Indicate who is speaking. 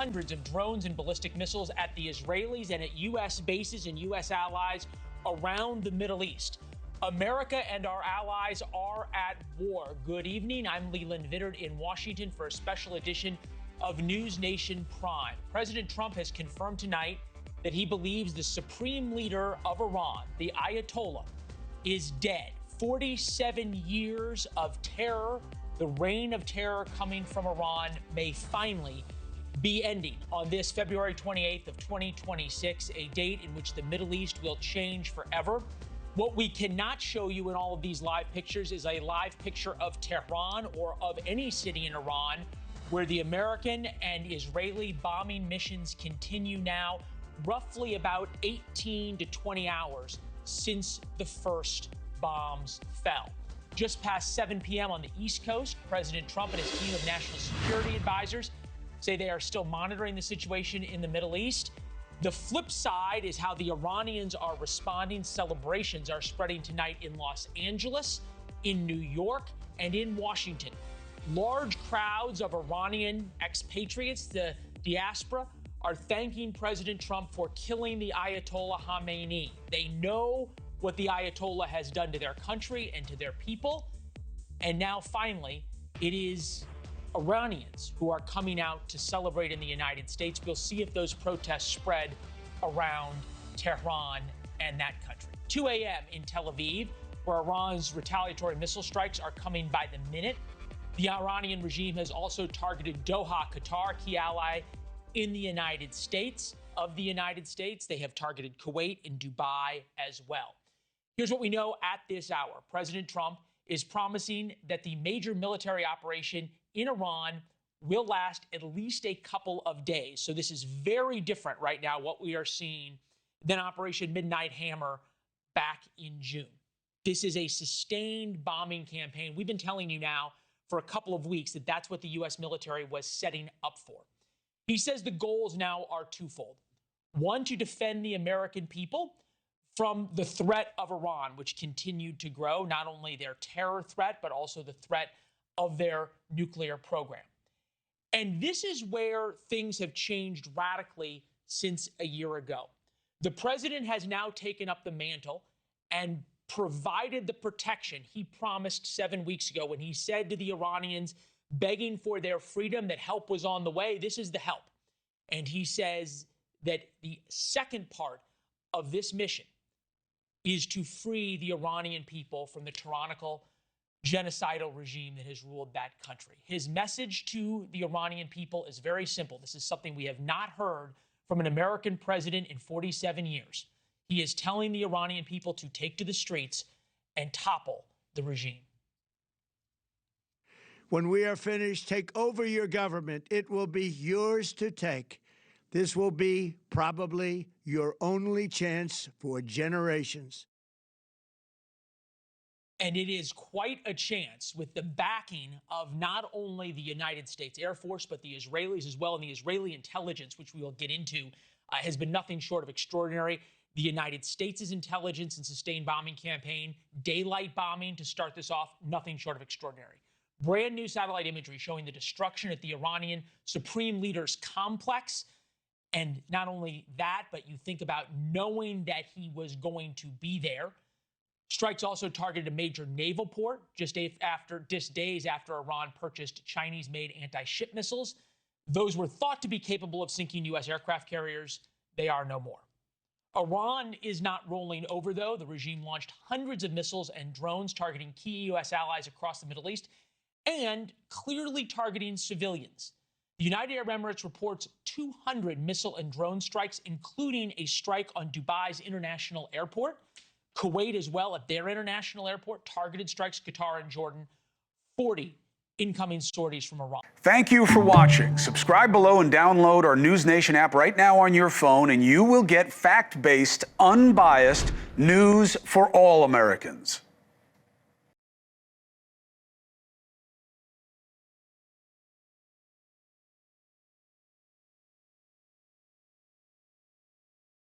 Speaker 1: hundreds of drones and ballistic missiles at the Israelis and at U.S. bases and U.S. allies around the Middle East. America and our allies are at war. Good evening. I'm Leland Vittert in Washington for a special edition of NewsNation Prime. President Trump has confirmed tonight that he believes the supreme leader of Iran, the Ayatollah, is dead. 47 years of terror, the reign of terror coming from Iran, may finally be ending on this February 28th of 2026, a date in which the Middle East will change forever. What we cannot show you in all of these live pictures is a live picture of Tehran or of any city in Iran where the American and Israeli bombing missions continue now, roughly about 18 to 20 hours since the first bombs fell. Just past 7 p.m. on the East Coast, President Trump and his team of national security advisors say they are still monitoring the situation in the Middle East. The flip side is how the Iranians are responding. Celebrations are spreading tonight in Los Angeles, in New York, and in Washington. Large crowds of Iranian expatriates, the diaspora, are thanking President Trump for killing the Ayatollah Khamenei. They know what the Ayatollah has done to their country and to their people. And now, finally, it is Iranians who are coming out to celebrate in the United States. We'll see if those protests spread around Tehran and that country. 2 a.m. in Tel Aviv, where Iran's retaliatory missile strikes are coming by the minute. The Iranian regime has also targeted Doha, Qatar, key ally in the United States. Of the United States, they have targeted Kuwait and Dubai as well. Here's what we know at this hour. President Trump is promising that the major military operation in Iran will last at least a couple of days. So this is very different right now, what we are seeing, than Operation Midnight Hammer back in June. This is a sustained bombing campaign. We've been telling you now for a couple of weeks that that's what the U.S. military was setting up for. He says the goals now are twofold. One, to defend the American people from the threat of Iran, which continued to grow, not only their terror threat, but also the threat of their nuclear program. And this is where things have changed radically since a year ago. The president has now taken up the mantle and provided the protection he promised 7 weeks ago when he said to the Iranians, begging for their freedom, that help was on the way. This is the help. And he says that the second part of this mission is to free the Iranian people from the tyrannical, genocidal regime that has ruled that country. His message to the Iranian people is very simple. This is something we have not heard from an American president in 47 years. He is telling the Iranian people to take to the streets and topple the regime.
Speaker 2: When we are finished, take over your government. It will be yours to take. This will be probably your only chance for generations.
Speaker 1: And it is quite a chance, with the backing of not only the United States Air Force, but the Israelis as well. And the Israeli intelligence, which we will get into, has been nothing short of extraordinary. The United States' intelligence and sustained bombing campaign, daylight bombing to start this off, nothing short of extraordinary. Brand new satellite imagery showing the destruction at the Iranian Supreme Leader's complex. And not only that, but you think about knowing that he was going to be there. Strikes also targeted a major naval port just days after Iran purchased Chinese-made anti-ship missiles. Those were thought to be capable of sinking U.S. aircraft carriers. They are no more. Iran is not rolling over, though. The regime launched hundreds of missiles and drones targeting key U.S. allies across the Middle East and clearly targeting civilians. The United Arab Emirates reports 200 missile and drone strikes, including a strike on Dubai's international airport. Kuwait as well at their international airport, targeted strikes, Qatar and Jordan, 40 incoming sorties from Iran.
Speaker 3: Thank you for watching. Subscribe below and download our NewsNation app right now on your phone, and you will get fact-based, unbiased news for all Americans.